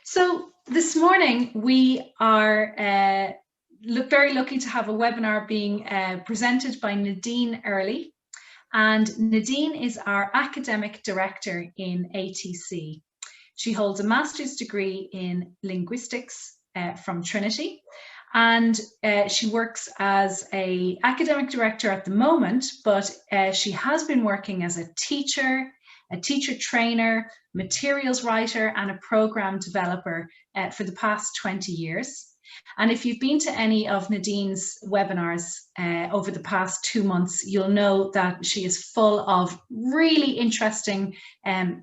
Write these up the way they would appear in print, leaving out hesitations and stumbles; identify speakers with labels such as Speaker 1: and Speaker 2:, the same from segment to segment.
Speaker 1: So this morning we are very lucky to have a webinar being presented by Nadine Early. And Nadine is our Academic Director in ATC. She holds a master's degree in linguistics from Trinity. And she works as an academic director at the moment, but she has been working as a teacher trainer, materials writer, and a program developer for the past 20 years. And if you've been to any of Nadine's webinars over the past 2 months, you'll know that she is full of really interesting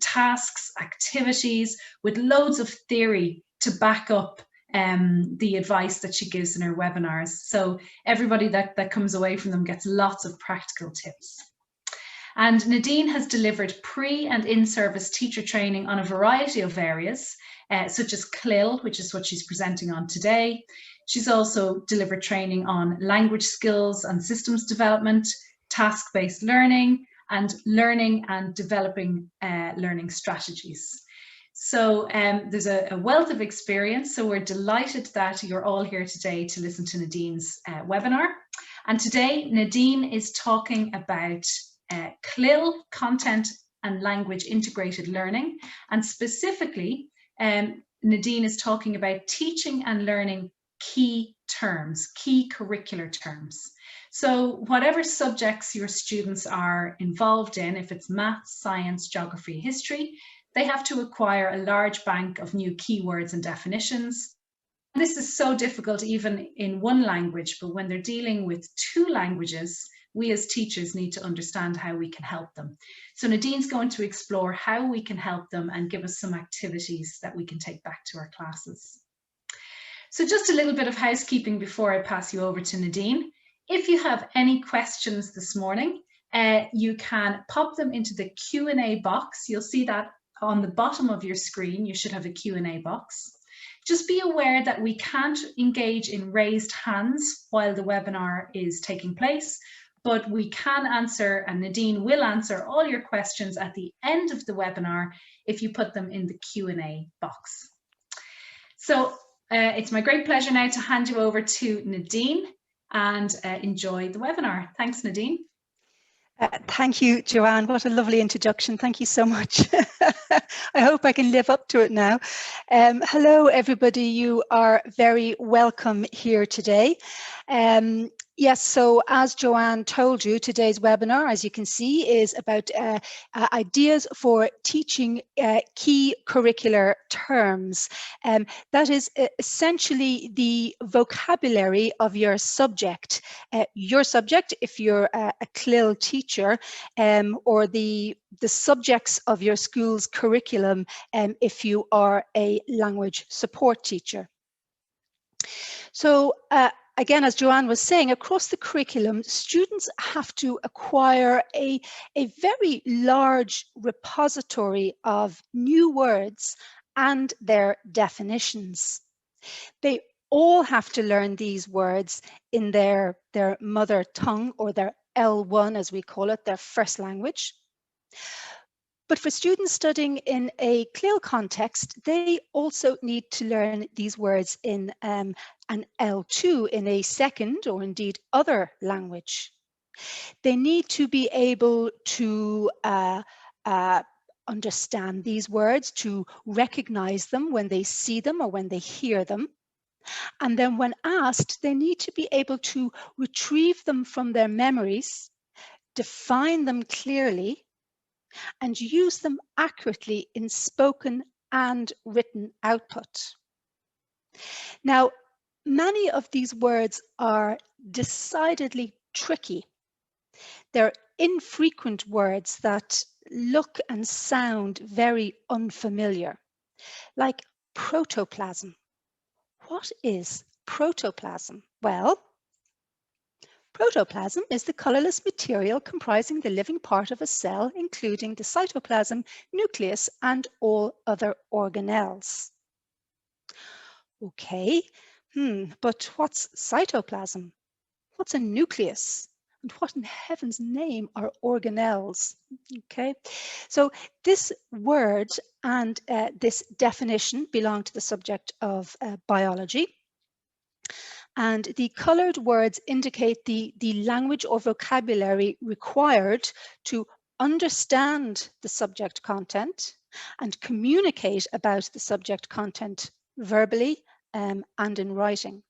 Speaker 1: tasks, activities, with loads of theory to back up the advice that she gives in her webinars. So everybody that comes away from them gets lots of practical tips. And Nadine has delivered pre and in-service teacher training on a variety of areas, such as CLIL, which is what she's presenting on today. She's also delivered training on language skills and systems development, task-based learning, and learning and developing learning strategies. So there's a wealth of experience, so we're delighted that you're all here today to listen to Nadine's webinar. And today, Nadine is talking about CLIL, content and language integrated learning, and specifically Nadine is talking about teaching and learning key terms, key curricular terms. So whatever subjects your students are involved in, if it's maths, science, geography, history, they have to acquire a large bank of new keywords and definitions. This is so difficult even in one language, but when they're dealing with 2 languages, we as teachers need to understand how we can help them. So Nadine's going to explore how we can help them and give us some activities that we can take back to our classes. So just a little bit of housekeeping before I pass you over to Nadine. If you have any questions this morning, you can pop them into the Q&A box. You'll see that on the bottom of your screen. You should have a Q&A box. Just be aware that we can't engage in raised hands while the webinar is taking place, but we can answer, and Nadine will answer all your questions at the end of the webinar if you put them in the Q&A box. So it's my great pleasure now to hand you over to Nadine and enjoy the webinar. Thanks, Nadine.
Speaker 2: Thank you, Joanne. What a lovely introduction. Thank you so much. I hope I can live up to it now. Hello, everybody. You are very welcome here today. Yes, so as Joanne told you, today's webinar, as you can see, is about ideas for teaching key curricular terms. That is essentially the vocabulary of your subject. If you're a CLIL teacher, or the subjects of your school's curriculum if you are a language support teacher. So again, as Joanne was saying, across the curriculum, students have to acquire a very large repository of new words and their definitions. They all have to learn these words in their mother tongue, or their L1 as we call it, their first language. But for students studying in a CLIL context, they also need to learn these words in an L2, in a second or indeed other language. They need to be able to understand these words, to recognize them when they see them or when they hear them. And then when asked, they need to be able to retrieve them from their memories, define them clearly, and use them accurately in spoken and written output. Now, many of these words are decidedly tricky. They're infrequent words that look and sound very unfamiliar, like protoplasm. What is protoplasm? Well, protoplasm is the colorless material comprising the living part of a cell, including the cytoplasm, nucleus, and all other organelles. Okay, but what's cytoplasm? What's a nucleus? And what in heaven's name are organelles? Okay, so this word and this definition belong to the subject of biology. And the coloured words indicate the language or vocabulary required to understand the subject content and communicate about the subject content verbally and in writing.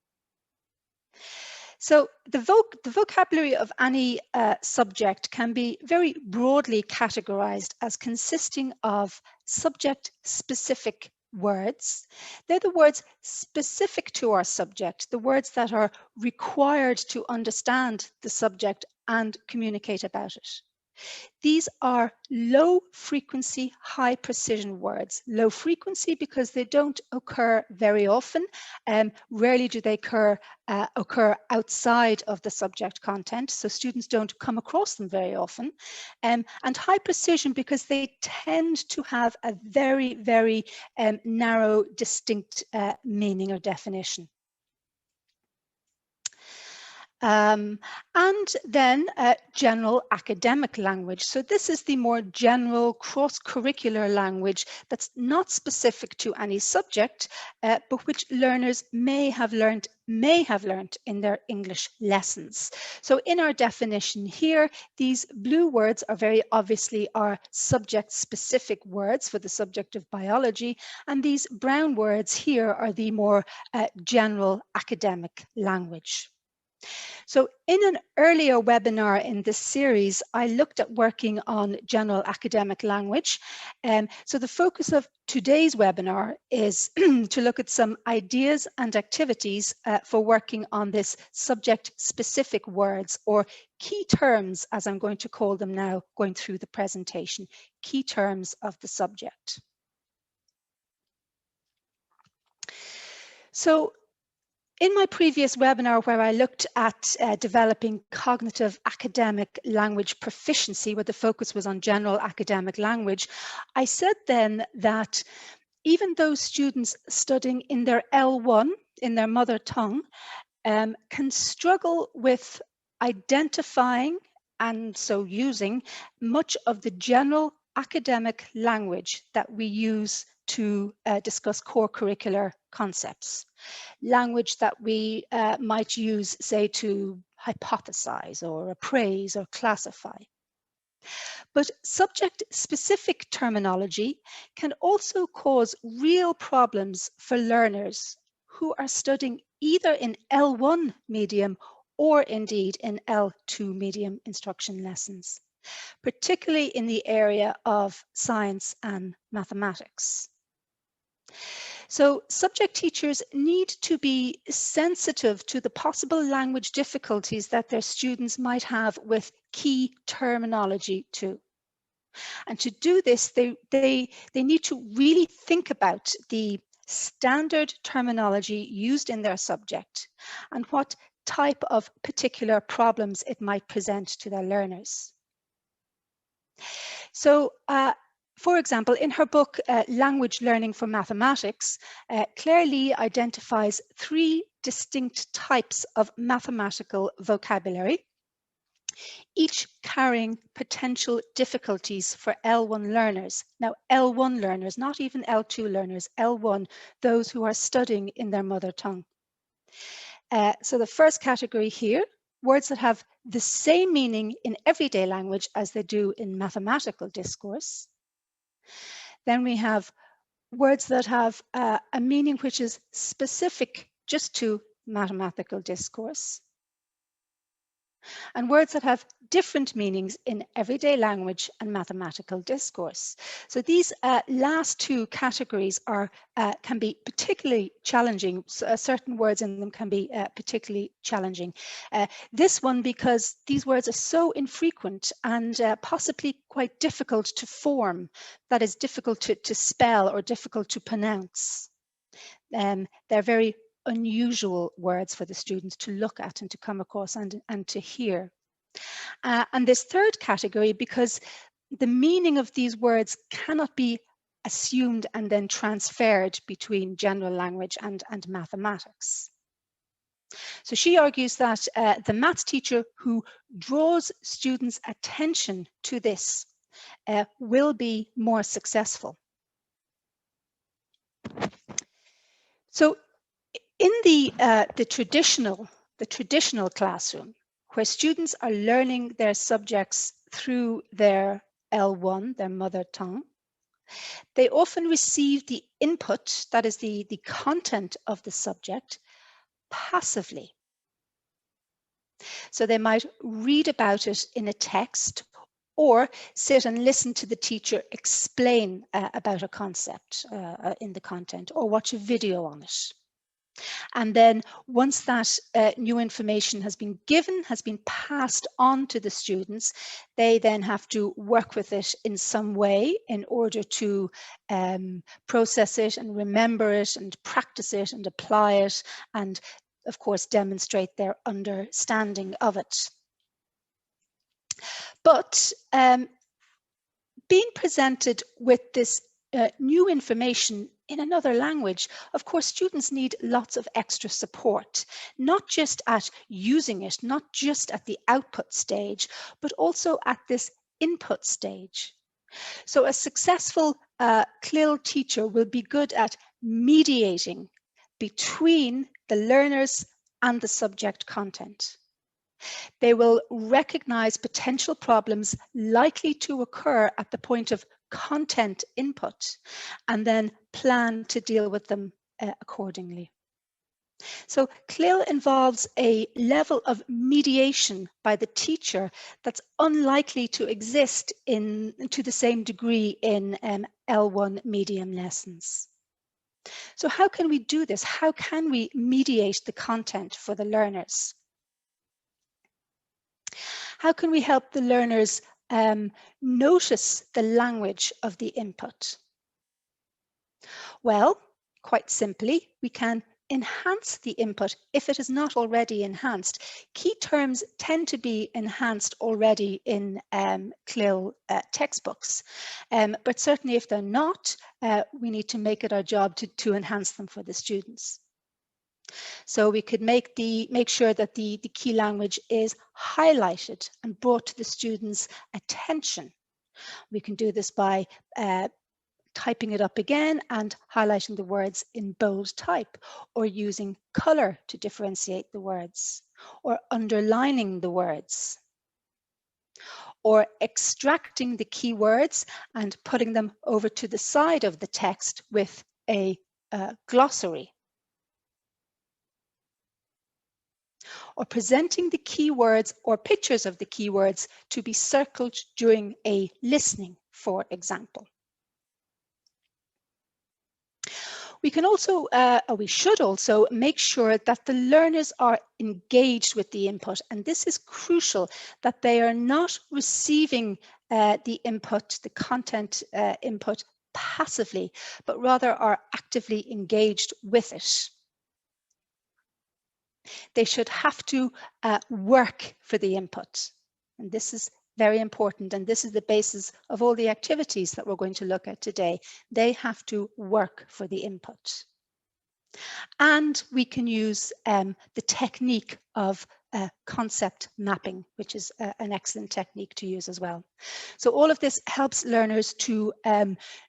Speaker 2: So the vocabulary of any subject can be very broadly categorized as consisting of subject-specific words. They're the words specific to our subject, the words that are required to understand the subject and communicate about it. These are low frequency, high precision words. Low frequency because they don't occur very often. Rarely do they occur outside of the subject content, so students don't come across them very often. And high precision because they tend to have a very, very narrow, distinct meaning or definition. And then general academic language. So this is the more general cross-curricular language that's not specific to any subject, but which learners may have learned in their English lessons. So in our definition here, these blue words are very obviously our subject-specific words for the subject of biology, and these brown words here are the more general academic language. So in an earlier webinar in this series, I looked at working on general academic language. So the focus of today's webinar is to look at some ideas and activities for working on this subject-specific words, or key terms, as I'm going to call them now, going through the presentation, key terms of the subject. So in my previous webinar, where I looked at developing cognitive academic language proficiency, where the focus was on general academic language, I said then that even those students studying in their L1, in their mother tongue, can struggle with identifying and so using much of the general academic language that we use to discuss core curricular concepts. Language that we might use, say, to hypothesize or appraise or classify. But subject-specific terminology can also cause real problems for learners who are studying either in L1 medium or indeed in L2 medium instruction lessons, particularly in the area of science and mathematics. So subject teachers need to be sensitive to the possible language difficulties that their students might have with key terminology too. And to do this, they need to really think about the standard terminology used in their subject and what type of particular problems it might present to their learners. So, for example, in her book, Language Learning for Mathematics, Claire Lee identifies 3 distinct types of mathematical vocabulary, each carrying potential difficulties for L1 learners. Now, L1 learners, not even L2 learners, L1, those who are studying in their mother tongue. So the first category here, words that have the same meaning in everyday language as they do in mathematical discourse. Then we have words that have a meaning which is specific just to mathematical discourse. And words that have different meanings in everyday language and mathematical discourse. So these last 2 categories are can be particularly challenging. Certain words in them can be particularly challenging. This one because these words are so infrequent and possibly quite difficult to form, that is difficult to spell or difficult to pronounce. They're very unusual words for the students to look at and to come across and to hear. And this third category, because the meaning of these words cannot be assumed and then transferred between general language and mathematics. So she argues that the maths teacher who draws students' attention to this will be more successful. So in the traditional classroom, where students are learning their subjects through their L1, their mother tongue, they often receive the input, that is the content of the subject, passively. So they might read about it in a text or sit and listen to the teacher explain about a concept in the content, or watch a video on it. And then once that new information has been given, has been passed on to the students, they then have to work with it in some way in order to process it and remember it and practice it and apply it, and of course demonstrate their understanding of it. But being presented with this new information in another language, of course, students need lots of extra support, not just at using it, not just at the output stage, but also at this input stage. So a successful CLIL teacher will be good at mediating between the learners and the subject content. They will recognize potential problems likely to occur at the point of content input and then plan to deal with them accordingly. So CLIL involves a level of mediation by the teacher that's unlikely to exist to the same degree in L1 medium lessons. So how can we do this? How can we mediate the content for the learners? How can we help the learners notice the language of the input? Well, quite simply, we can enhance the input if it is not already enhanced. Key terms tend to be enhanced already in CLIL textbooks, but certainly if they're not, we need to make it our job to enhance them for the students. So we could make sure that the key language is highlighted and brought to the students' attention. We can do this by typing it up again and highlighting the words in bold type, or using color to differentiate the words, or underlining the words, or extracting the key words and putting them over to the side of the text with a glossary, or presenting the keywords or pictures of the keywords to be circled during a listening, for example. We can also, or we should also, make sure that the learners are engaged with the input, and this is crucial, that they are not receiving the input, the content input passively, but rather are actively engaged with it. They should have to work for the input, and this is very important, and this is the basis of all the activities that we're going to look at today. They have to work for the input. And we can use the technique of concept mapping, which is an excellent technique to use as well. So all of this helps learners to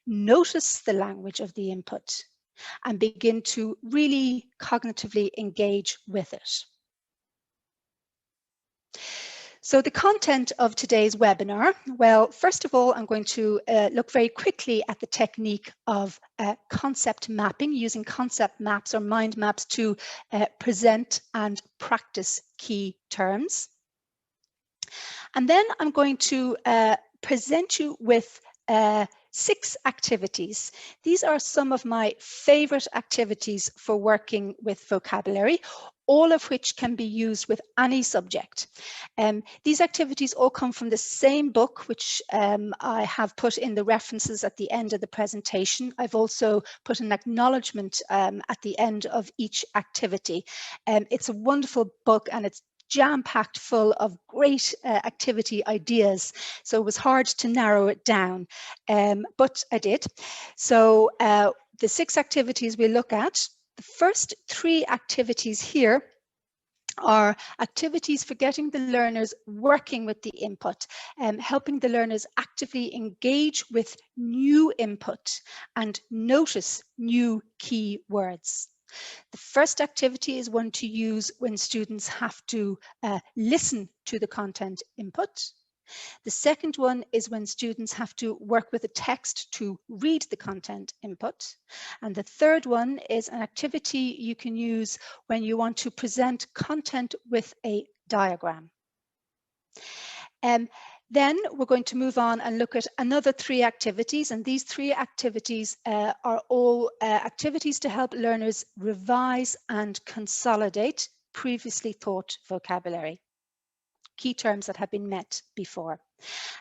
Speaker 2: notice the language of the input and begin to really cognitively engage with it. So the content of today's webinar, well, first of all, I'm going to look very quickly at the technique of concept mapping, using concept maps or mind maps to present and practice key terms. And then I'm going to present you with 6 activities. These are some of my favorite activities for working with vocabulary, all of which can be used with any subject. These activities all come from the same book, which I have put in the references at the end of the presentation. I've also put an acknowledgement at the end of each activity. It's a wonderful book, and it's jam-packed full of great activity ideas. So it was hard to narrow it down, but I did. So the 6 activities we look at, the first 3 activities here are activities for getting the learners working with the input, helping the learners actively engage with new input and notice new key words. The first activity is one to use when students have to listen to the content input. The second one is when students have to work with a text to read the content input. And the third one is an activity you can use when you want to present content with a diagram. Then we're going to move on and look at another 3 activities, and these 3 activities are all activities to help learners revise and consolidate previously taught vocabulary, key terms that have been met before.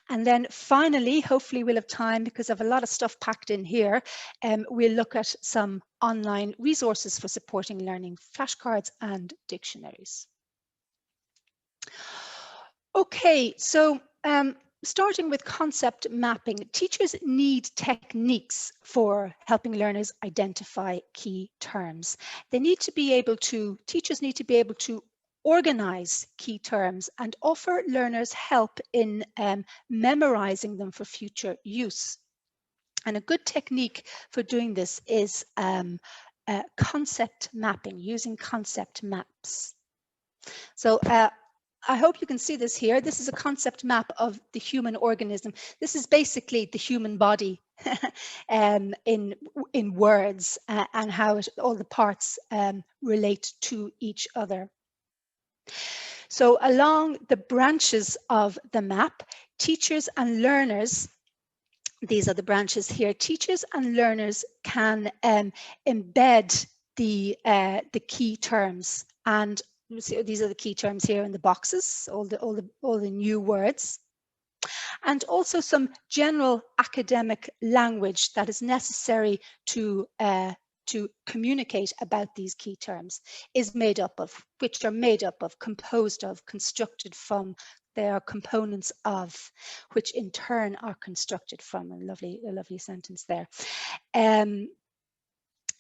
Speaker 2: And then finally, hopefully we'll have time, because I've a lot of stuff packed in here, we'll look at some online resources for supporting learning, flashcards and dictionaries. Okay, so starting with concept mapping, teachers need techniques for helping learners identify key terms. They need to be able to, teachers need to be able to organize key terms and offer learners help in memorizing them for future use. And a good technique for doing this is concept mapping, using concept maps. So I hope you can see this here. This is a concept map of the human organism. This is basically the human body in words and how all the parts relate to each other. So along the branches of the map, teachers and learners, these are the branches here, teachers and learners can embed the key terms, and see, these are the key terms here in the boxes, all the new words, and also some general academic language that is necessary to communicate about these key terms is made up of, which are made up of, composed of, constructed from, they are components of, which in turn are constructed from. A lovely sentence there.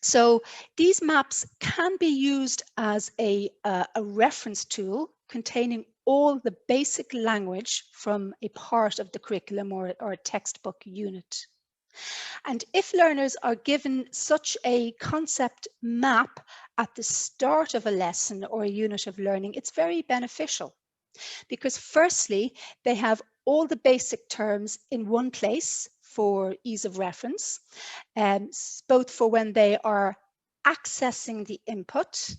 Speaker 2: So these maps can be used as a reference tool containing all the basic language from a part of the curriculum or a textbook unit. And if learners are given such a concept map at the start of a lesson or a unit of learning, it's very beneficial, because firstly, they have all the basic terms in one place for ease of reference, both for when they are accessing the input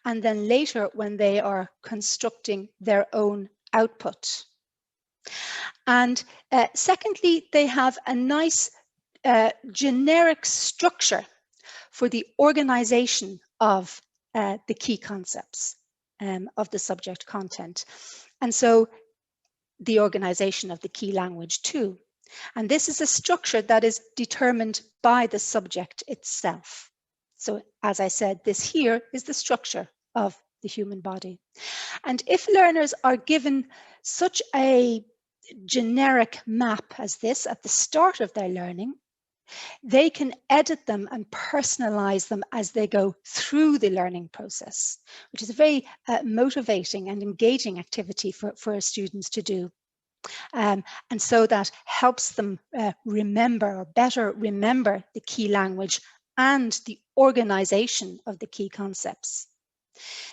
Speaker 2: and then later when they are constructing their own output. And secondly, they have a nice generic structure for the organization of the key concepts of the subject content. And so the organization of the key language too. And this is a structure that is determined by the subject itself. So as I said, this here is the structure of the human body. And if learners are given such a generic map as this at the start of their learning, they can edit them and personalize them as they go through the learning process, which is a very motivating and engaging activity for students to do. And so that helps them remember, or better remember, the key language and the organization of the key concepts.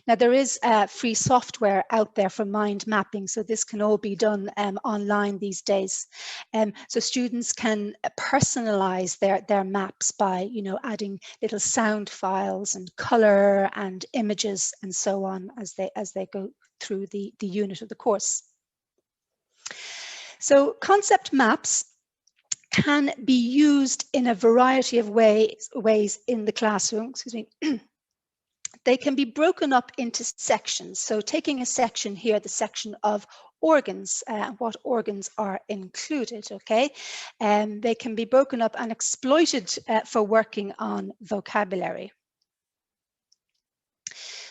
Speaker 2: Now, there is free software out there for mind mapping, so this can all be done online these days. So students can personalize their maps by, adding little sound files and color and images and so on as they go through the unit of the course. So concept maps can be used in a variety of ways in the classroom. Excuse me. They can be broken up into sections. So taking a section here, the section of organs, what organs are included, okay? They can be broken up and exploited for working on vocabulary.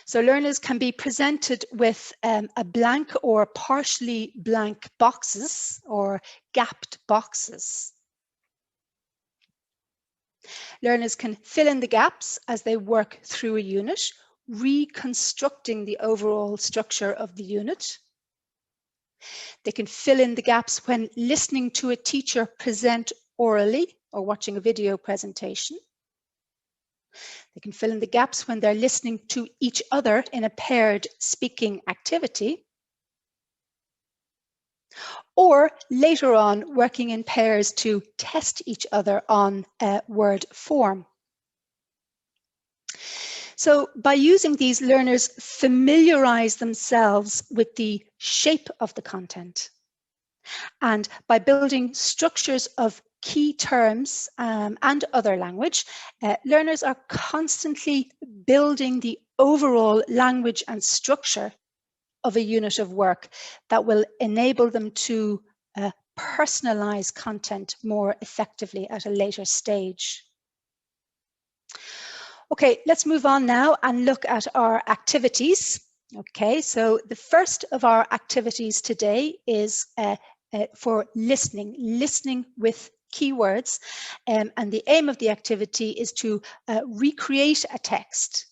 Speaker 2: So learners can be presented with a blank or partially blank boxes or gapped boxes. Learners can fill in the gaps as they work through a unit reconstructing the overall structure of the unit. They can fill in the gaps when listening to a teacher present orally or watching a video presentation. They can fill in the gaps when they're listening to each other in a paired speaking activity. Or later on, working in pairs to test each other on word form. So by using these, learners familiarize themselves with the shape of the content. And by building structures of key terms and other language, learners are constantly building the overall language and structure of a unit of work that will enable them to personalize content more effectively at a later stage. Okay, let's move on now and look at our activities. Okay, so the first of our activities today is for listening with keywords. And the aim of the activity is to recreate a text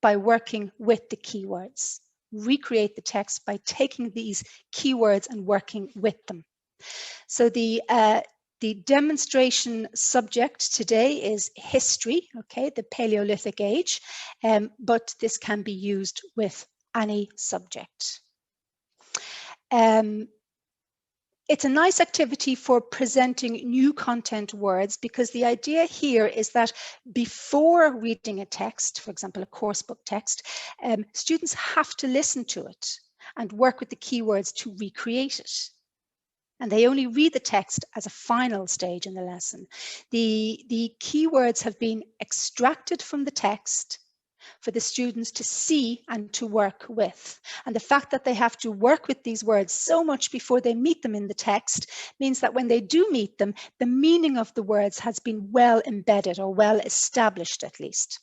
Speaker 2: by working with the keywords. Recreate the text by taking these keywords and working with them. So the demonstration subject today is history, okay, the Paleolithic age, but this can be used with any subject. It's a nice activity for presenting new content words, because the idea here is that before reading a text, for example, a course book text, students have to listen to it and work with the keywords to recreate it. And they only read the text as a final stage in the lesson. The keywords have been extracted from the text for the students to see and to work with. And the fact that they have to work with these words so much before they meet them in the text means that when they do meet them, the meaning of the words has been well embedded or well established at least.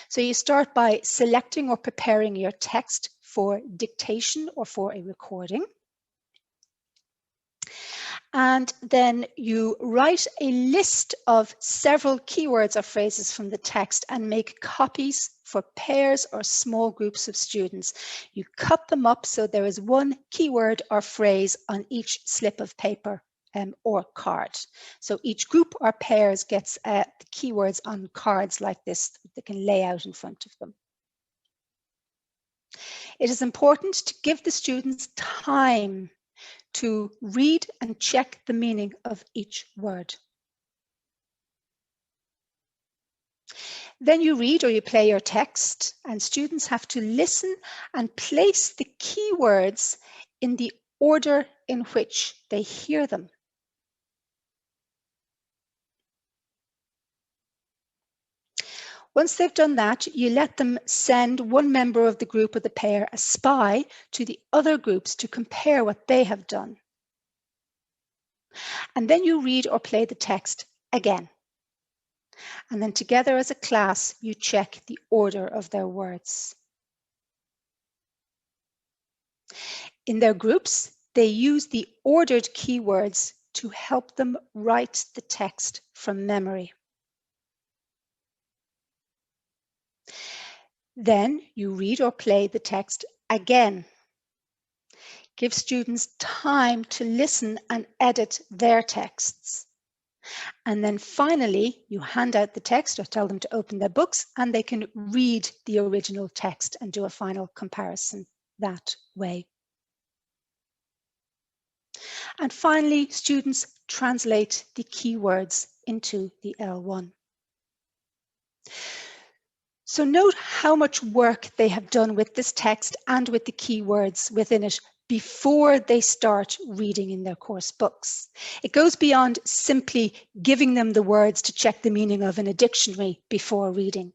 Speaker 2: So you start by selecting or preparing your text for dictation or for a recording. And then you write a list of several keywords or phrases from the text and make copies for pairs or small groups of students. You cut them up so there is one keyword or phrase on each slip of paper or card. So each group or pairs gets the keywords on cards like this that they can lay out in front of them. It is important to give the students time to read and check the meaning of each word. Then you read or you play your text, and students have to listen and place the keywords in the order in which they hear them. Once they've done that, you let them send one member of the group or the pair a spy to the other groups to compare what they have done. And then you read or play the text again. And then together as a class, you check the order of their words. In their groups, they use the ordered keywords to help them write the text from memory. Then you read or play the text again. Give students time to listen and edit their texts. And then finally, you hand out the text or tell them to open their books, and they can read the original text and do a final comparison that way. And finally, students translate the keywords into the L1. So note how much work they have done with this text and with the keywords within it before they start reading in their course books. It goes beyond simply giving them the words to check the meaning of in a dictionary before reading.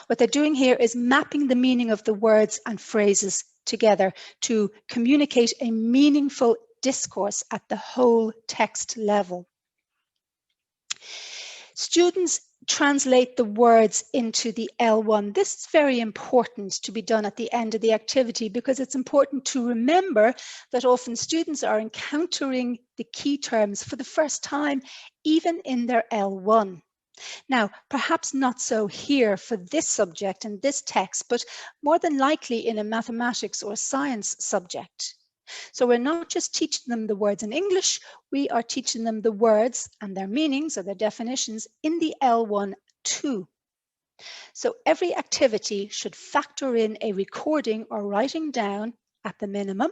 Speaker 2: What they're doing here is mapping the meaning of the words and phrases together to communicate a meaningful discourse at the whole text level. Students translate the words into the L1. This is very important to be done at the end of the activity, because it's important to remember that often students are encountering the key terms for the first time, even in their L1. Now, perhaps not so here for this subject and this text, but more than likely in a mathematics or science subject. So we're not just teaching them the words in English, we are teaching them the words and their meanings or their definitions in the L1 too. So every activity should factor in a recording or writing down at the minimum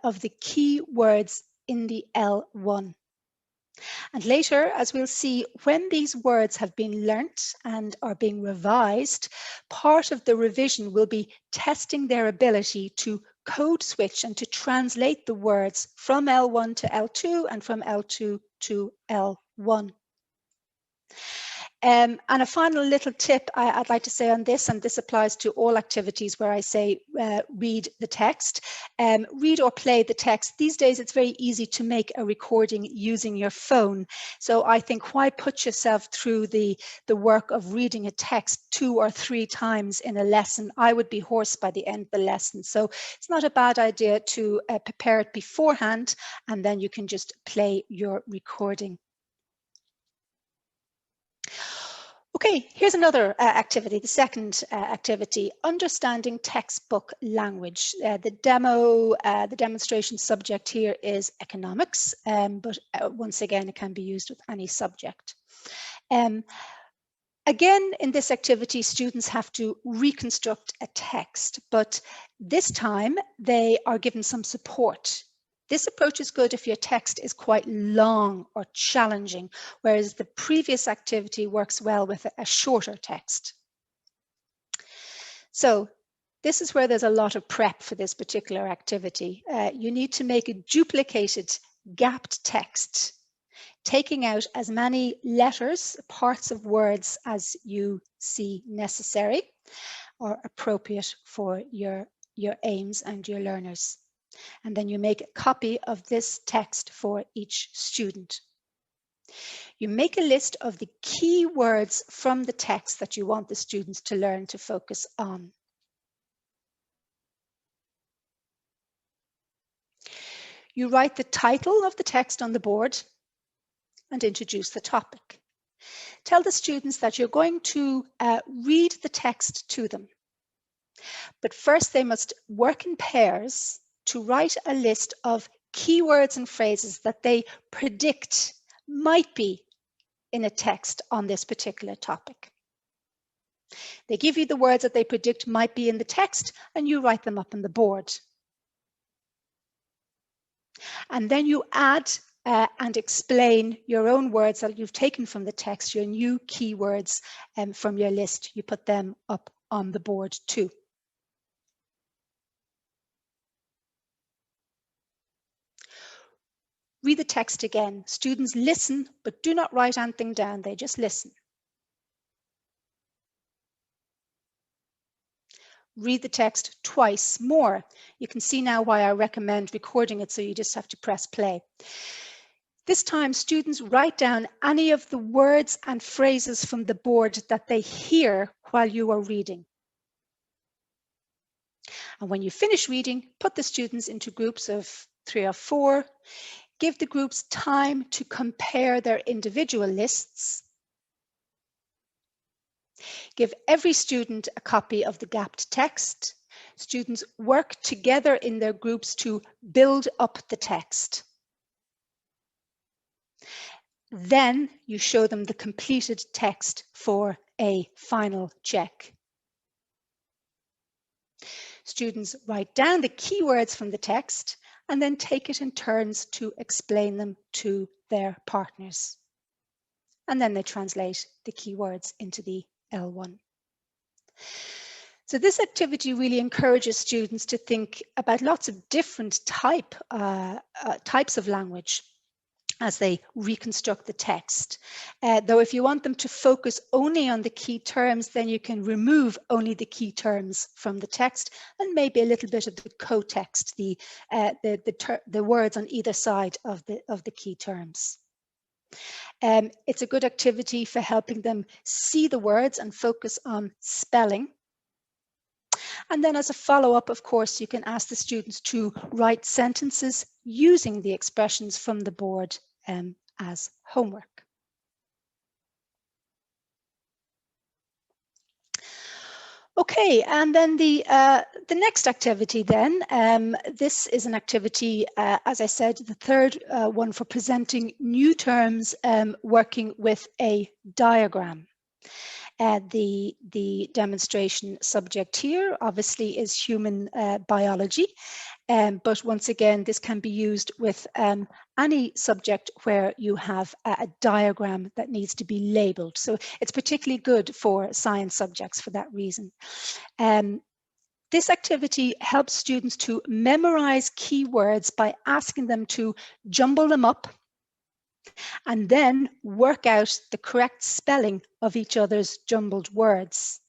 Speaker 2: of the key words in the L1. And later, as we'll see, when these words have been learnt and are being revised, part of the revision will be testing their ability to code switch and to translate the words from L1 to L2 and from L2 to L1. And a final little tip I'd like to say on this, and this applies to all activities where I say read the text, read or play the text. These days it's very easy to make a recording using your phone. So I think why put yourself through the work of reading a text 2 or 3 times in a lesson? I would be hoarse by the end of the lesson. So it's not a bad idea to prepare it beforehand, and then you can just play your recording. Okay, here's another activity, the second activity, understanding textbook language. The demonstration subject here is economics, but once again, it can be used with any subject. Again, in this activity, students have to reconstruct a text, but this time they are given some support. This approach is good if your text is quite long or challenging, whereas the previous activity works well with a shorter text. So this is where there's a lot of prep for this particular activity. You need to make a duplicated, gapped text, taking out as many letters, parts of words as you see necessary or appropriate for your aims and your learners. And then you make a copy of this text for each student. You make a list of the key words from the text that you want the students to learn to focus on. You write the title of the text on the board and introduce the topic. Tell the students that you're going to read the text to them. But first they must work in pairs to write a list of keywords and phrases that they predict might be in a text on this particular topic. They give you the words that they predict might be in the text, and you write them up on the board. And then you add and explain your own words that you've taken from the text, your new keywords from your list. You put them up on the board too. Read the text again. Students listen, but do not write anything down. They just listen. Read the text twice more. You can see now why I recommend recording it, so you just have to press play. This time, students write down any of the words and phrases from the board that they hear while you are reading. And when you finish reading, put the students into groups of 3 or 4. Give the groups time to compare their individual lists. Give every student a copy of the gapped text. Students work together in their groups to build up the text. Then you show them the completed text for a final check. Students write down the keywords from the text and then take it in turns to explain them to their partners. And then they translate the keywords into the L1. So this activity really encourages students to think about lots of different types of language as they reconstruct the text. Though if you want them to focus only on the key terms, then you can remove only the key terms from the text and maybe a little bit of the co-text, the words on either side of the key terms. It's a good activity for helping them see the words and focus on spelling. And then as a follow-up, of course, you can ask the students to write sentences using the expressions from the board as homework. Okay, and then the next activity then, this is an activity, as I said, the third one for presenting new terms, working with a diagram. The demonstration subject here obviously is human biology, but once again, this can be used with any subject where you have a diagram that needs to be labeled. So it's particularly good for science subjects for that reason. This activity helps students to memorize keywords by asking them to jumble them up and then work out the correct spelling of each other's jumbled words.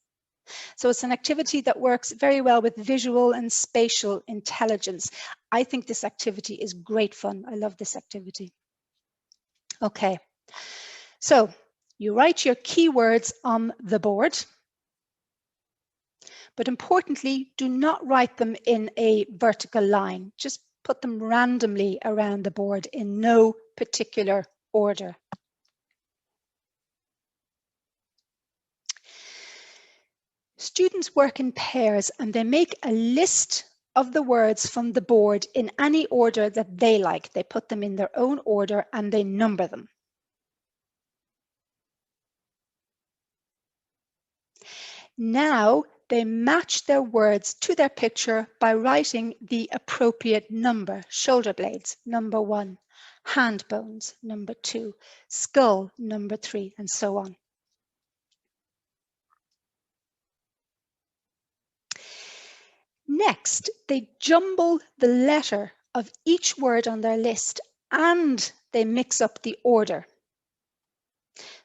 Speaker 2: So it's an activity that works very well with visual and spatial intelligence. I think this activity is great fun. I love this activity. Okay, so you write your keywords on the board, but importantly, do not write them in a vertical line. Just put them randomly around the board in no particular order. Students work in pairs and they make a list of the words from the board in any order that they like. They put them in their own order and they number them. Now they match their words to their picture by writing the appropriate number. Shoulder blades, number 1. Hand bones, number 2. Skull, number 3, and so on. Next, they jumble the letter of each word on their list and they mix up the order.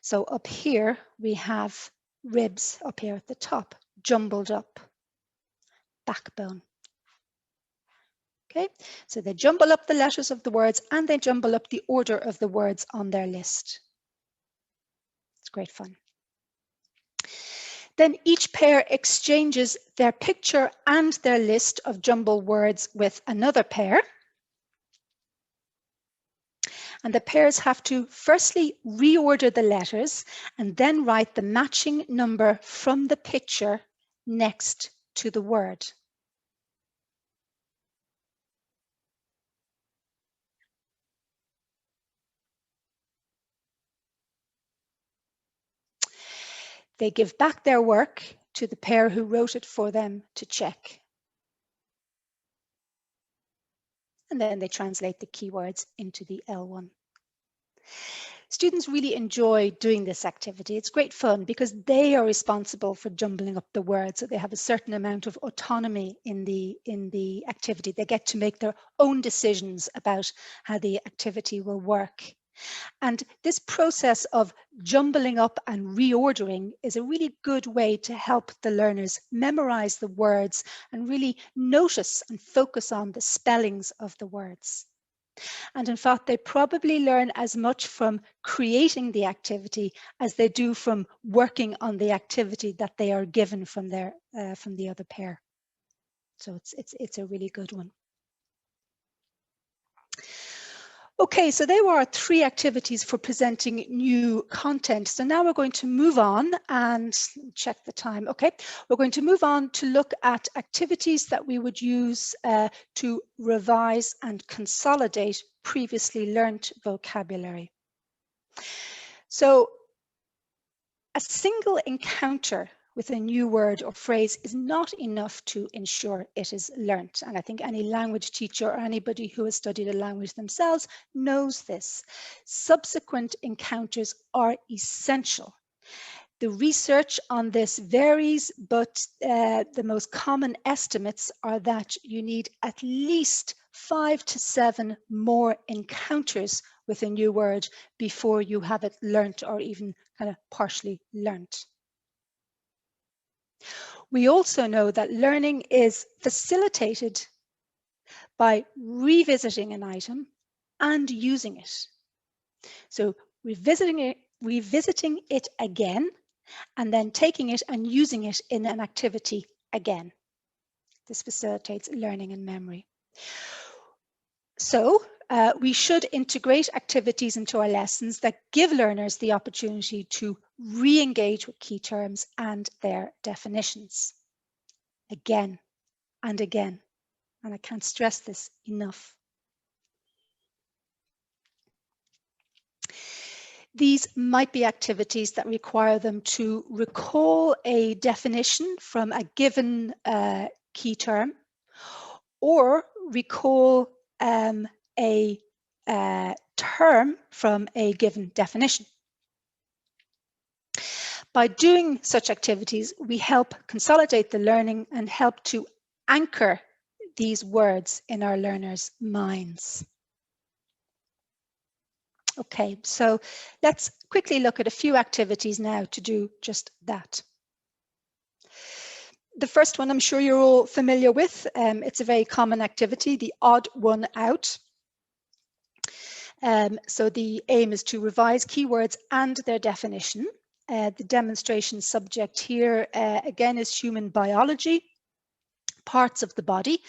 Speaker 2: So up here we have ribs up here at the top, jumbled up, backbone. Okay, so they jumble up the letters of the words and they jumble up the order of the words on their list. It's great fun. Then each pair exchanges their picture and their list of jumbled words with another pair. And the pairs have to firstly reorder the letters and then write the matching number from the picture next to the word. They give back their work to the pair who wrote it for them to check. And then they translate the keywords into the L1. Students really enjoy doing this activity. It's great fun because they are responsible for jumbling up the words, so they have a certain amount of autonomy in the activity. They get to make their own decisions about how the activity will work. And this process of jumbling up and reordering is a really good way to help the learners memorize the words and really notice and focus on the spellings of the words. And in fact, they probably learn as much from creating the activity as they do from working on the activity that they are given from the other pair. So it's a really good one. Okay, so there were 3 activities for presenting new content. So now we're going to move on and check the time. Okay, we're going to move on to look at activities that we would use to revise and consolidate previously learnt vocabulary. So a single encounter with a new word or phrase is not enough to ensure it is learnt. And I think any language teacher or anybody who has studied a language themselves knows this. Subsequent encounters are essential. The research on this varies, but the most common estimates are that you need at least 5 to 7 more encounters with a new word before you have it learnt or even kind of partially learnt. We also know that learning is facilitated by revisiting an item and using it. So revisiting it again, and then taking it and using it in an activity again. This facilitates learning and memory. So we should integrate activities into our lessons that give learners the opportunity to re-engage with key terms and their definitions. again and again. And I can't stress this enough. These might be activities that require them to recall a definition from a given key term, or recall a term from a given definition. By doing such activities, we help consolidate the learning and help to anchor these words in our learners' minds. Okay, so let's quickly look at a few activities now to do just that. The first one I'm sure you're all familiar with. It's a very common activity, the odd one out. So the aim is to revise keywords and their definition. The demonstration subject here, again, is human biology, parts of the body.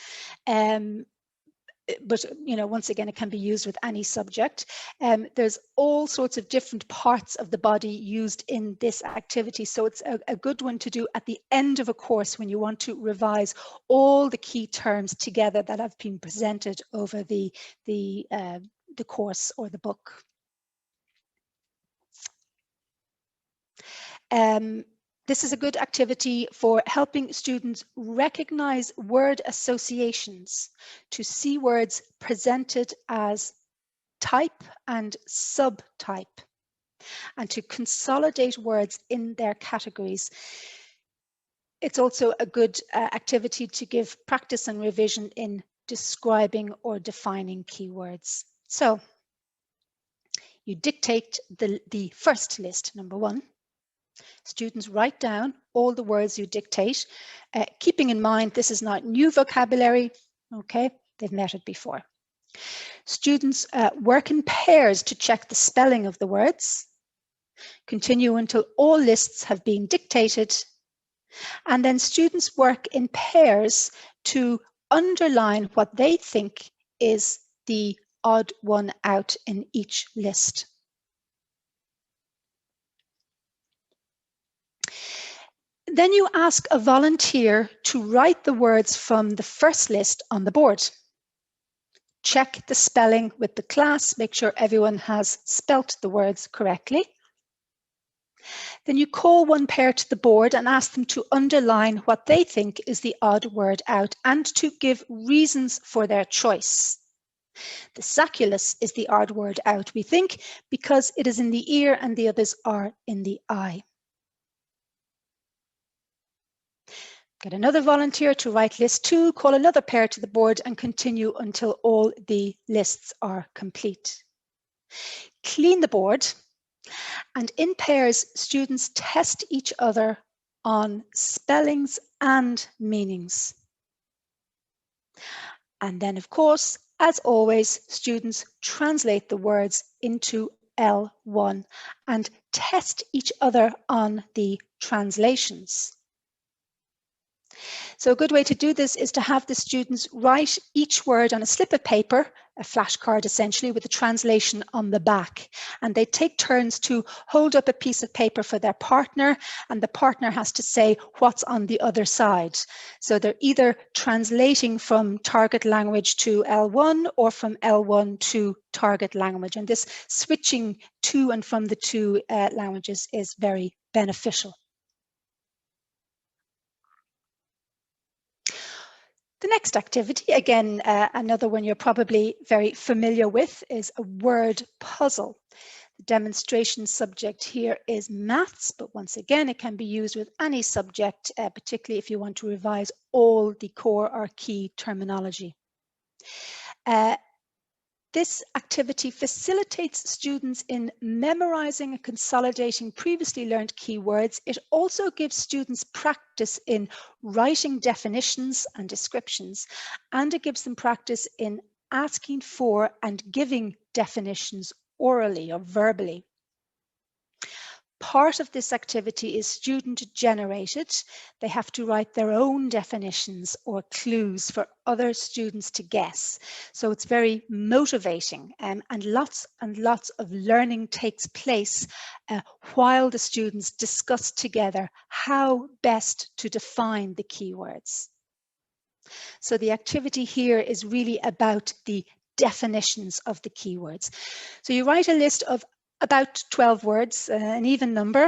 Speaker 2: But, you know, once again, it can be used with any subject. There's all sorts of different parts of the body used in this activity. So it's a good one to do at the end of a course when you want to revise all the key terms together that have been presented over the course or the book. This is a good activity for helping students recognize word associations, to see words presented as type and subtype, and to consolidate words in their categories. It's also a good activity to give practice and revision in describing or defining keywords. So you dictate the first list, number 1. Students write down all the words you dictate, keeping in mind this is not new vocabulary, okay? They've met it before. Students work in pairs to check the spelling of the words, continue until all lists have been dictated, and then students work in pairs to underline what they think is the odd one out in each list. Then you ask a volunteer to write the words from the first list on the board. Check the spelling with the class, make sure everyone has spelt the words correctly. Then you call one pair to the board and ask them to underline what they think is the odd word out and to give reasons for their choice. The sacculus is the odd word out, we think, because it is in the ear and the others are in the eye. Get another volunteer to write list 2, call another pair to the board and continue until all the lists are complete. Clean the board, and in pairs, students test each other on spellings and meanings. And then, of course, as always, students translate the words into L1 and test each other on the translations. So a good way to do this is to have the students write each word on a slip of paper, a flashcard essentially, with the translation on the back. And they take turns to hold up a piece of paper for their partner, and the partner has to say what's on the other side. So they're either translating from target language to L1 or from L1 to target language. And this switching to and from the two languages is very beneficial. The next activity, again, another one you're probably very familiar with, is a word puzzle. The demonstration subject here is maths, but once again, it can be used with any subject, particularly if you want to revise all the core or key terminology. This activity facilitates students in memorizing and consolidating previously learned keywords. It also gives students practice in writing definitions and descriptions, and it gives them practice in asking for and giving definitions orally or verbally. Part of this activity is student generated. They have to write their own definitions or clues for other students to guess. So it's very motivating, and lots of learning takes place while the students discuss together how best to define the keywords. So the activity here is really about the definitions of the keywords. So you write a list of about 12 words, an even number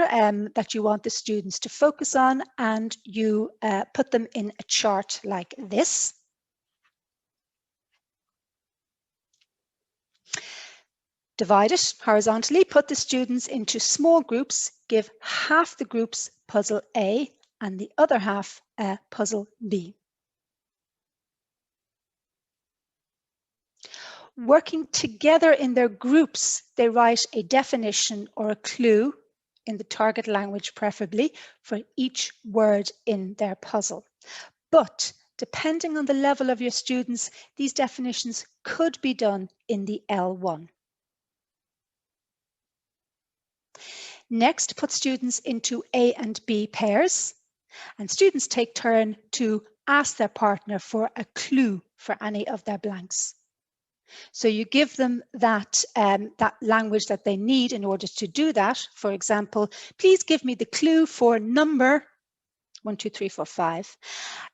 Speaker 2: that you want the students to focus on, and you put them in a chart like this. Divide it horizontally, put the students into small groups, give half the groups puzzle A and the other half puzzle B. Working together in their groups, they write a definition or a clue in the target language, preferably, for each word in their puzzle. But depending on the level of your students, these definitions could be done in the L1. Next, put students into A and B pairs, and students take turn to ask their partner for a clue for any of their blanks. So you give them that language that they need in order to do that. For example, please give me the clue for number 1, 2, 3, 4, 5.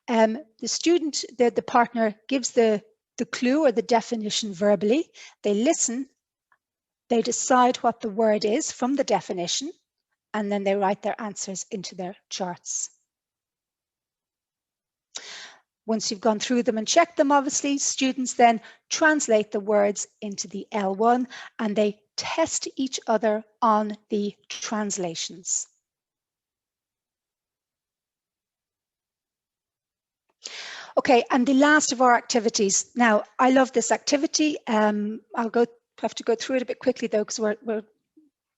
Speaker 2: The student, the partner gives the clue or the definition verbally. They listen, they decide what the word is from the definition, and then they write their answers into their charts. Once you've gone through them and checked them, obviously, students then translate the words into the L1 and they test each other on the translations. Okay, and the last of our activities. Now, I love this activity. Have to go through it a bit quickly though, because we're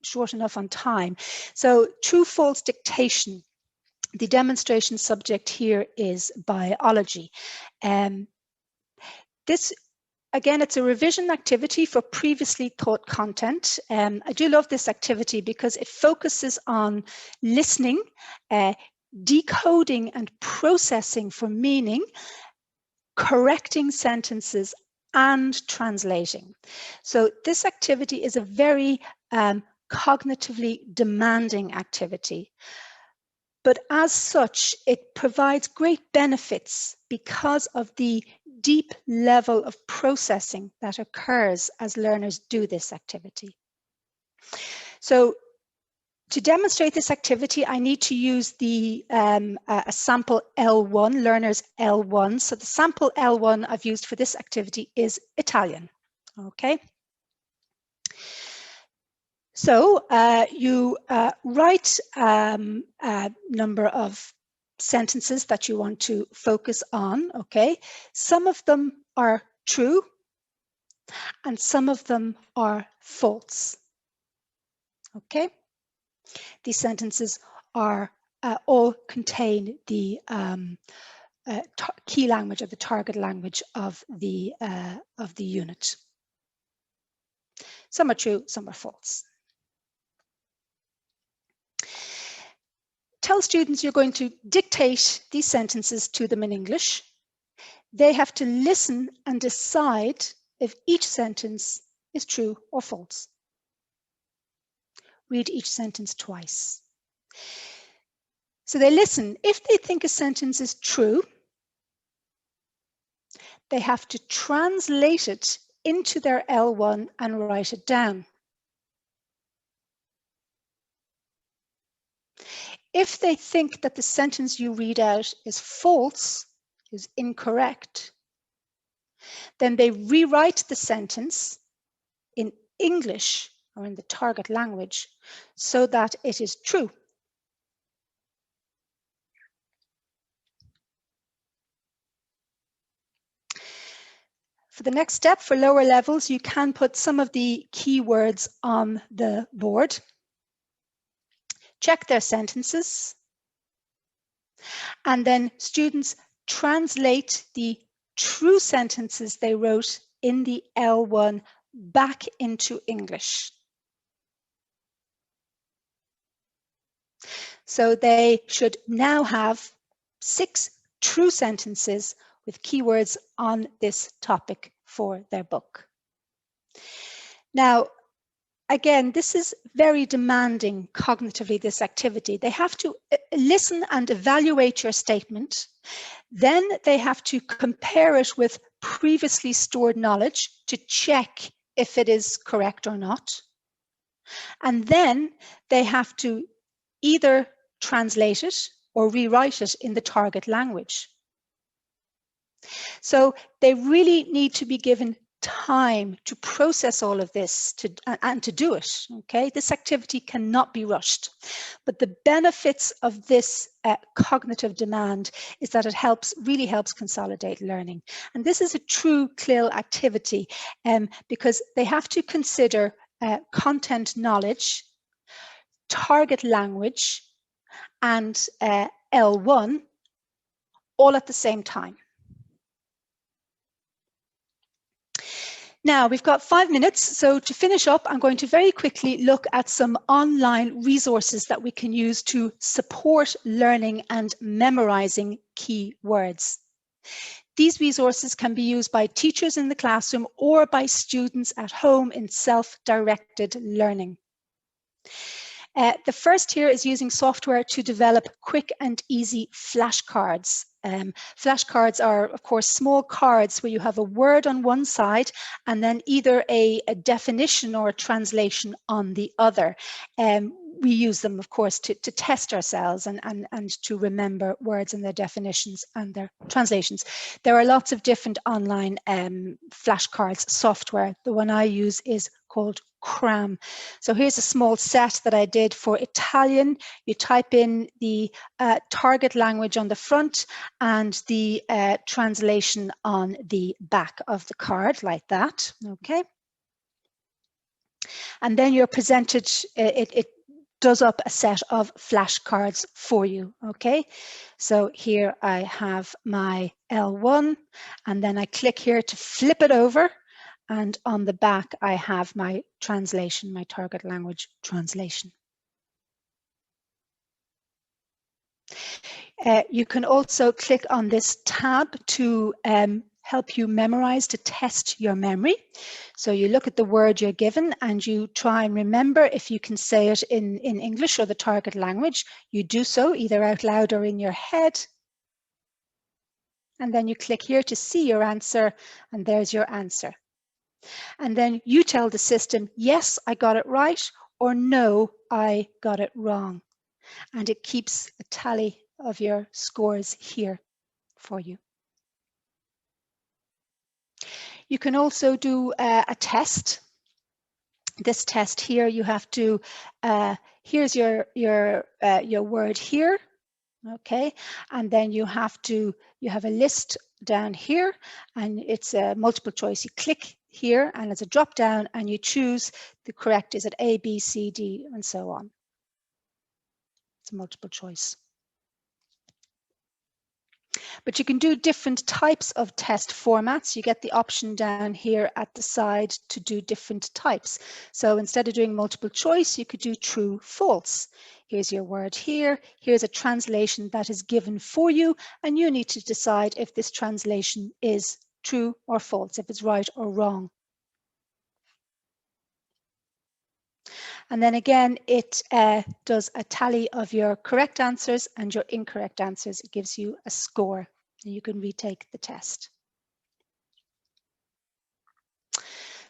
Speaker 2: short enough on time. So, true-false dictation. The demonstration subject here is biology. This, again, it's a revision activity for previously taught content. I do love this activity because it focuses on listening, decoding and processing for meaning, correcting sentences, and translating. So this activity is a very cognitively demanding activity. But as such, it provides great benefits because of the deep level of processing that occurs as learners do this activity. So to demonstrate this activity, I need to use the a sample L1, learners L1. So the sample L1 I've used for this activity is Italian. Okay. So you write a number of sentences that you want to focus on, okay? Some of them are true and some of them are false, okay? These sentences are all contain the key language or the target language of the unit. Some are true, some are false. Tell students you're going to dictate these sentences to them in English. They have to listen and decide if each sentence is true or false. Read each sentence twice. So they listen. If they think a sentence is true, they have to translate it into their L1 and write it down. If they think that the sentence you read out is false, is incorrect, then they rewrite the sentence in English or in the target language so that it is true. For the next step, for lower levels, you can put some of the keywords on the board. Check their sentences, and then students translate the true sentences they wrote in the L1 back into English. So they should now have 6 true sentences with keywords on this topic for their book. Now, again, this is very demanding cognitively, this activity. They have to listen and evaluate your statement. Then they have to compare it with previously stored knowledge to check if it is correct or not. And then they have to either translate it or rewrite it in the target language. So they really need to be given time to process all of this and to do it. Okay, this activity cannot be rushed. But the benefits of this cognitive demand is that it really helps consolidate learning. And this is a true CLIL activity because they have to consider content knowledge, target language, and L1 all at the same time. Now, we've got 5 minutes, so to finish up, I'm going to very quickly look at some online resources that we can use to support learning and memorizing key words. These resources can be used by teachers in the classroom or by students at home in self-directed learning. The first here is using software to develop quick and easy flashcards. Flashcards are, of course, small cards where you have a word on one side and then either a definition or a translation on the other. We use them, of course, to test ourselves and to remember words and their definitions and their translations. There are lots of different online flashcards software. The one I use is called Cram. So here's a small set that I did for Italian. You type in the target language on the front and the translation on the back of the card, like that. Okay. And then you're presented, it does up a set of flashcards for you. Okay. So here I have my L1, and then I click here to flip it over. And on the back, I have my translation, my target language translation. You can also click on this tab to help you memorize, to test your memory. So you look at the word you're given and you try and remember if you can say it in English or the target language. You do so either out loud or in your head. And then you click here to see your answer, and there's your answer. And then you tell the system, yes, I got it right, or no, I got it wrong. And it keeps a tally of your scores here for you. You can also do a test. This test here, you have to, here's your word here, okay? And then you have a list down here, and it's a multiple choice. You click here and it's a drop down and you choose the correct, is it A, B, C, D, and so on. It's a multiple choice. But you can do different types of test formats. You get the option down here at the side to do different types. So instead of doing multiple choice, you could do true, false. Here's your word here. Here's a translation that is given for you, and you need to decide if this translation is true or false, if it's right or wrong. And then again, it does a tally of your correct answers and your incorrect answers. It gives you a score, and you can retake the test.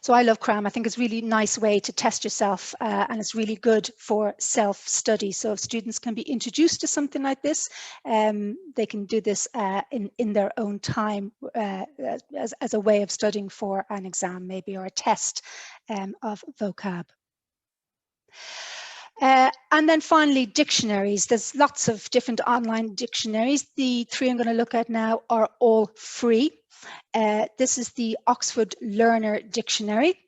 Speaker 2: So I love Cram. I think it's a really nice way to test yourself, and it's really good for self-study. So if students can be introduced to something like this, they can do this in their own time as a way of studying for an exam maybe, or a test of vocab. And then finally, dictionaries. There's lots of different online dictionaries. The 3 I'm going to look at now are all free. This is the Oxford Learner Dictionary.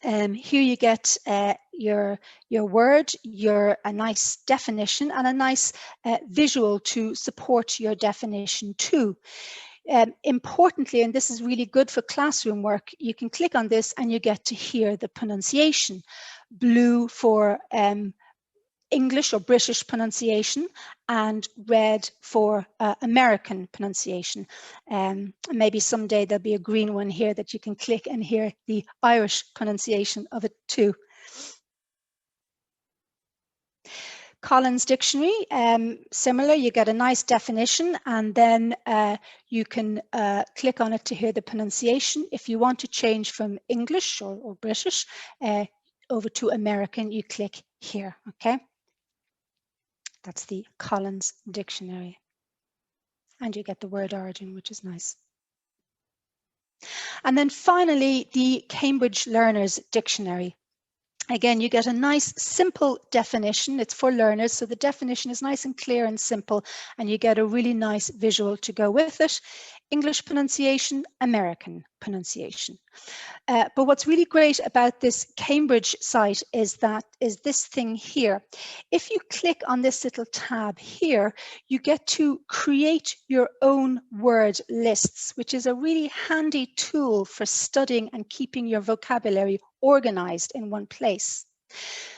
Speaker 2: Here you get your word, a nice definition, and a nice visual to support your definition too. Importantly, and this is really good for classroom work, you can click on this and you get to hear the pronunciation. Blue for English or British pronunciation, and red for American pronunciation. Maybe someday there'll be a green one here that you can click and hear the Irish pronunciation of it too. Collins Dictionary, similar, you get a nice definition, and then you can click on it to hear the pronunciation. If you want to change from English or British over to American, you click here, okay? That's the Collins Dictionary. And you get the word origin, which is nice. And then finally, the Cambridge Learners Dictionary. Again, you get a nice simple definition. It's for learners, so the definition is nice and clear and simple, and you get a really nice visual to go with it. English pronunciation, American pronunciation. But what's really great about this Cambridge site is this thing here. If you click on this little tab here, you get to create your own word lists, which is a really handy tool for studying and keeping your vocabulary organized in one place.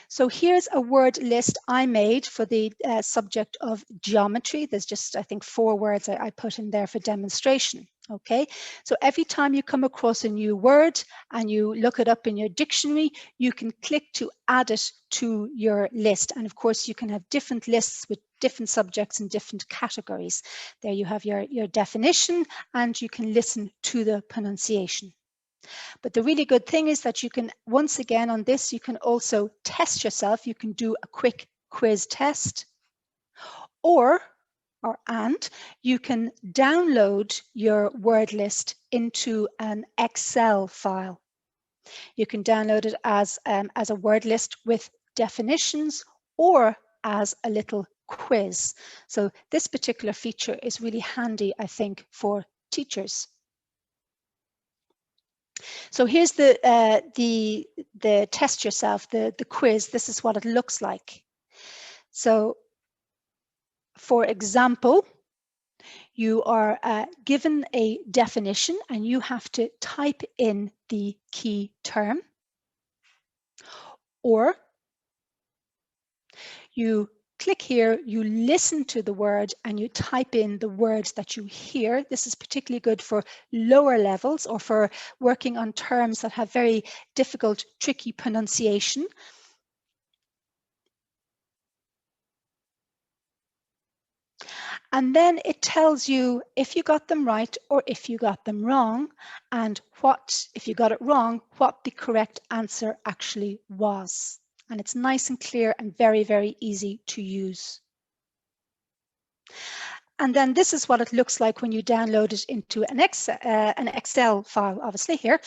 Speaker 2: So here's a word list I made for the subject of geometry. There's just, I think, 4 words I put in there for demonstration. Okay, so every time you come across a new word and you look it up in your dictionary, you can click to add it to your list. And of course, you can have different lists with different subjects and different categories. There you have your definition, and you can listen to the pronunciation. But the really good thing is that you can, once again on this, you can also test yourself. You can do a quick quiz test, and you can download your word list into an Excel file. You can download it as a word list with definitions or as a little quiz. So this particular feature is really handy, I think, for teachers. So here's the test yourself, the quiz. This is what it looks like. So, for example, you are given a definition and you have to type in the key term, or you click here, you listen to the word and you type in the words that you hear. This is particularly good for lower levels or for working on terms that have very difficult, tricky pronunciation. And then it tells you if you got them right or if you got them wrong, and what, if you got it wrong, what the correct answer actually was. And it's nice and clear and very, very easy to use. And then this is what it looks like when you download it into an Excel file, obviously here.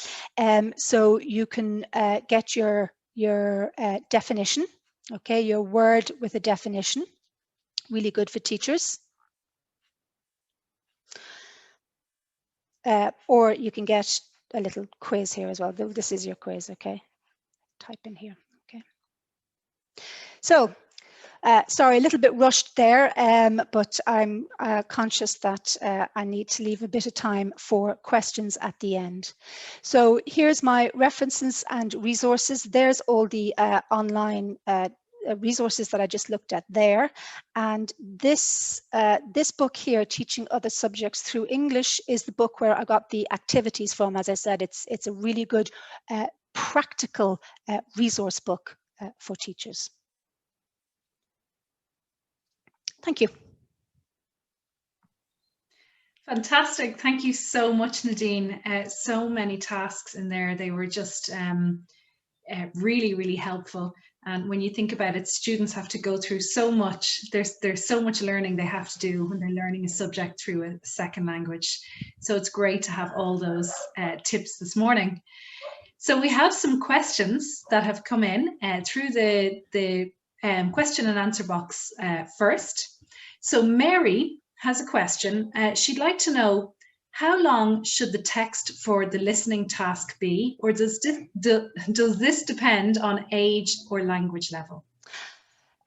Speaker 2: So you can get your definition, okay, your word with a definition. Really good for teachers. Or you can get a little quiz here as well. This is your quiz, okay? Type in here, okay? So, sorry, a little bit rushed there, but I'm conscious that I need to leave a bit of time for questions at the end. So here's my references and resources. There's all the online resources that I just looked at there, and this book here, Teaching Other Subjects Through English, is the book where I got the activities from. As I said, it's a really good practical resource book for teachers. Thank you.
Speaker 1: Fantastic. Thank you so much, Nadine. So many tasks in there. They were just really, really helpful. And when you think about it, students have to go through so much. There's so much learning they have to do when they're learning a subject through a second language. So it's great to have all those tips this morning. So we have some questions that have come in through the question and answer box first. So Mary has a question. She'd like to know, how long should the text for the listening task be, or does this depend on age or language level?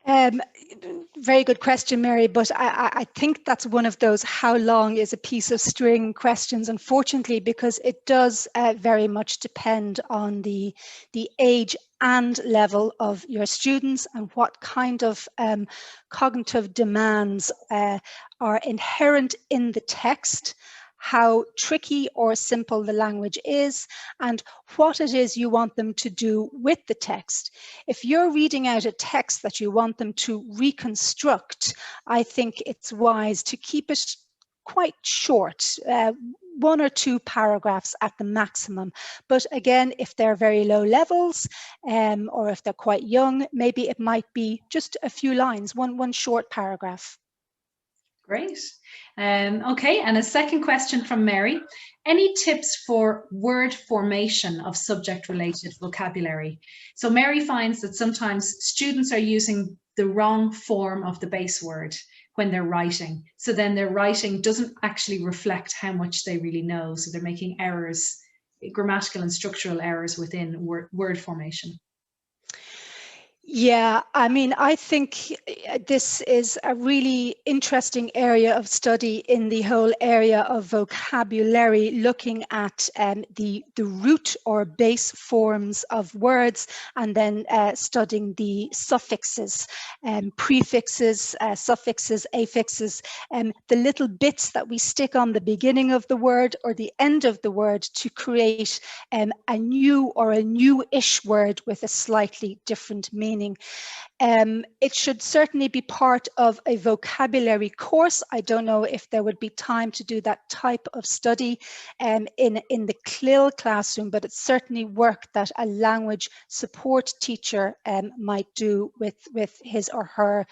Speaker 2: Very good question, Mary, but I think that's one of those how long is a piece of string questions, unfortunately, because it does very much depend on the age and level of your students and what kind of cognitive demands are inherent in the text, how tricky or simple the language is, and what it is you want them to do with the text. If you're reading out a text that you want them to reconstruct, I think it's wise to keep it quite short, 1 or 2 paragraphs at the maximum. But again, if they're very low levels or if they're quite young, maybe it might be just a few lines, one short paragraph.
Speaker 1: Great. Okay, and a second question from Mary. Any tips for word formation of subject-related vocabulary? So Mary finds that sometimes students are using the wrong form of the base word when they're writing. So then their writing doesn't actually reflect how much they really know. So they're making errors, grammatical and structural errors within word formation.
Speaker 2: Yeah, I mean, I think this is a really interesting area of study in the whole area of vocabulary, looking at the root or base forms of words, and then studying the suffixes, prefixes, suffixes, affixes, the little bits that we stick on the beginning of the word or the end of the word to create a new or a new-ish word with a slightly different meaning. It should certainly be part of a vocabulary course. I don't know if there would be time to do that type of study in the CLIL classroom, but it's certainly work that a language support teacher might do with his or her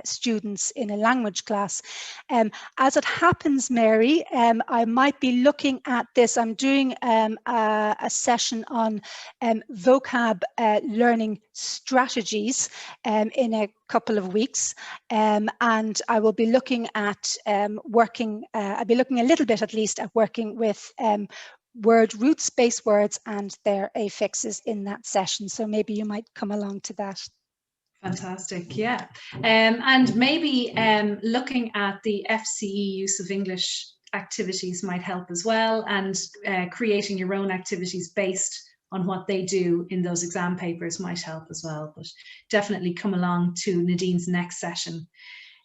Speaker 2: students in a language class. As it happens, Mary, I might be looking at this. I'm doing a session on vocab learning strategies in a couple of weeks, and I will be looking at I'll be looking a little bit at least at working with word roots, base words, and their affixes in that session. So maybe you might come along to that.
Speaker 1: Fantastic, yeah. And maybe looking at the FCE use of English activities might help as well, and creating your own activities based on what they do in those exam papers might help as well. But definitely come along to Nadine's next session.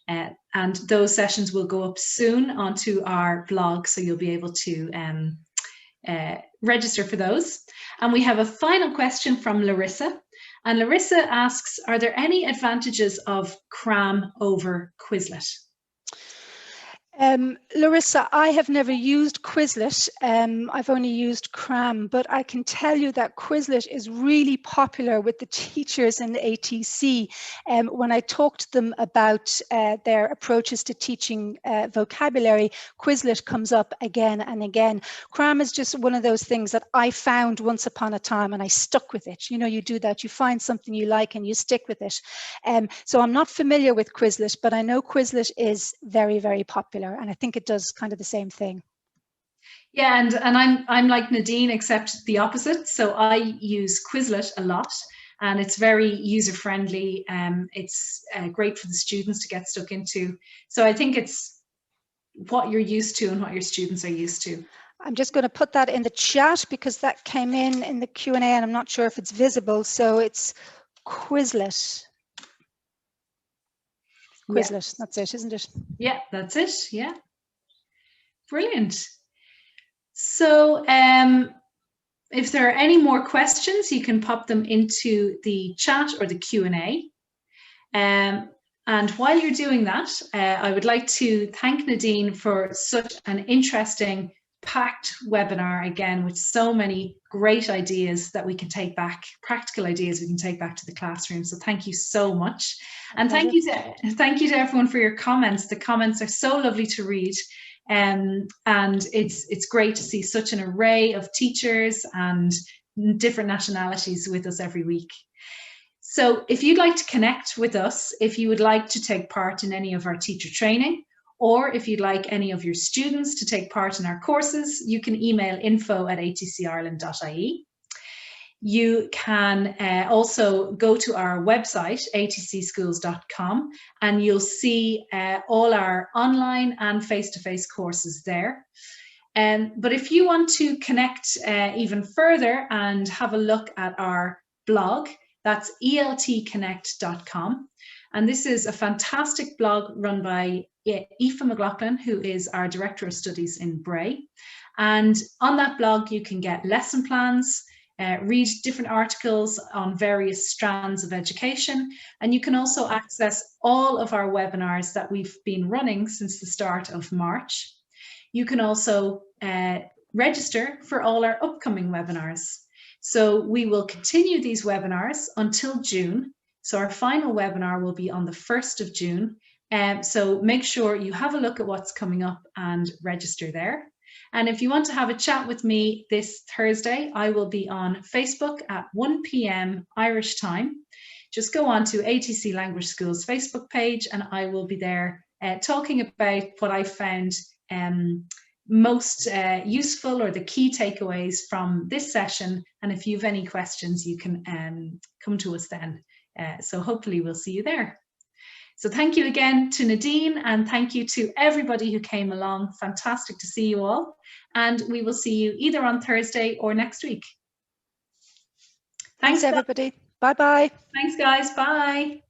Speaker 1: And those sessions will go up soon onto our blog, so you'll be able to register for those. And we have a final question from Larissa. And Larissa asks, are there any advantages of CRAM over Quizlet?
Speaker 2: Larissa, I have never used Quizlet. I've only used CRAM, but I can tell you that Quizlet is really popular with the teachers in the ATC. When I talk to them about their approaches to teaching vocabulary, Quizlet comes up again and again. CRAM is just one of those things that I found once upon a time and I stuck with it. You know, you do that, you find something you like and you stick with it. So I'm not familiar with Quizlet, but I know Quizlet is very, very popular. And I think it does kind of the same thing.
Speaker 1: Yeah, and I'm like Nadine, except the opposite. So I use Quizlet a lot, and it's very user friendly. It's great for the students to get stuck into. So I think it's what you're used to and what your students are used to.
Speaker 2: I'm just going to put that in the chat because that came in the Q&A, and I'm not sure if it's visible. So it's Quizlet. Quizlet, yeah. That's it, isn't it?
Speaker 1: Yeah, that's it. Yeah. Brilliant. So if there are any more questions, you can pop them into the chat or the Q&A. And while you're doing that, I would like to thank Nadine for such an interesting, packed webinar, again, with so many great ideas that we can take back, practical ideas we can take back to the classroom. So thank you so much. And thank you to everyone for your comments. The comments are so lovely to read. And it's great to see such an array of teachers and different nationalities with us every week. So if you'd like to connect with us, if you would like to take part in any of our teacher training, or if you'd like any of your students to take part in our courses, you can email info@atcireland.ie. You can also go to our website, atcschools.com, and you'll see all our online and face-to-face courses there. But if you want to connect even further and have a look at our blog, that's eltconnect.com. And this is a fantastic blog run by Aoife McLaughlin, who is our Director of Studies in Bray. And on that blog, you can get lesson plans, read different articles on various strands of education, and you can also access all of our webinars that we've been running since the start of March. You can also register for all our upcoming webinars. So we will continue these webinars until June. So our final webinar will be on the 1st of June. So make sure you have a look at what's coming up and register there. And if you want to have a chat with me this Thursday, I will be on Facebook at 1 p.m. Irish time. Just go on to ATC Language Schools Facebook page, and I will be there talking about what I found most useful, or the key takeaways from this session. And if you have any questions, you can come to us then. So hopefully we'll see you there. So thank you again to Nadine, and thank you to everybody who came along. Fantastic to see you all. And we will see you either on Thursday or next week.
Speaker 2: Thanks everybody. Bye-bye.
Speaker 1: Thanks guys. Bye.